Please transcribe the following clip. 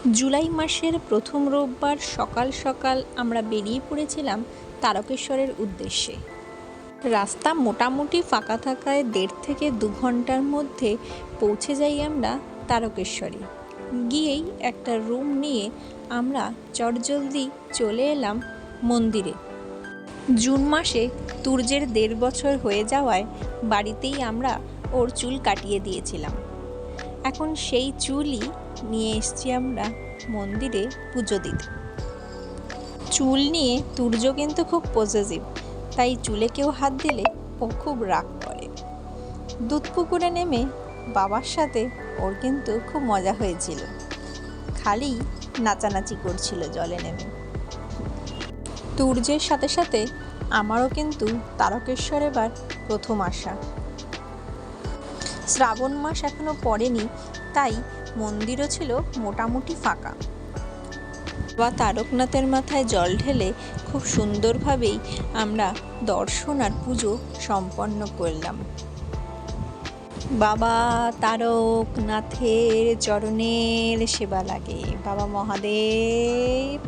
জুলাই মাসের প্রথম রোববার সকাল সকাল আমরা বেরিয়ে পড়েছিলাম তারকেশ্বরের উদ্দেশ্যে। রাস্তা মোটামুটি ফাঁকা থাকায় 1.5 থেকে 2 ঘন্টার মধ্যে পৌঁছে যাই আমরা তারকেশ্বরে। গিয়েই একটা রুম নিয়ে আমরা চটজলদি চলে এলাম মন্দিরে। জুন মাসে তুর্যের 1.5 বছর হয়ে যাওয়ায় বাড়িতেই আমরা ওর চুল কাটিয়ে দিয়েছিলাম। এখন সেই চুলই নিয়ে এসছি আমরা মন্দিরে পুজো দিতে। চুল নিয়ে তুর্য কিন্তু খুব পজেসিভ, তাই চুলে কেউ হাত দিলে ও খুব রাগ করে। দুধপুকুরে নেমে বাবার সাথে ওর কিন্তু খুব মজা হয়েছিল, খালি নাচানাচি করছিল জলে নেমে। তুর্যের সাথে সাথে আমারও কিন্তু তারকেশ্বর এবার প্রথম আসা। শ্রাবণ মাস এখনো পড়েনি, তাই মন্দিরও ছিল মোটামুটি ফাঁকা। বাবা তারকনাথের মাথায় জল ঢেলে খুব সুন্দরভাবেই আমরা দর্শন আর পুজো সম্পন্ন করলাম। বাবা তারকনাথের চরণের সেবা লাগে। বাবা মহাদেব।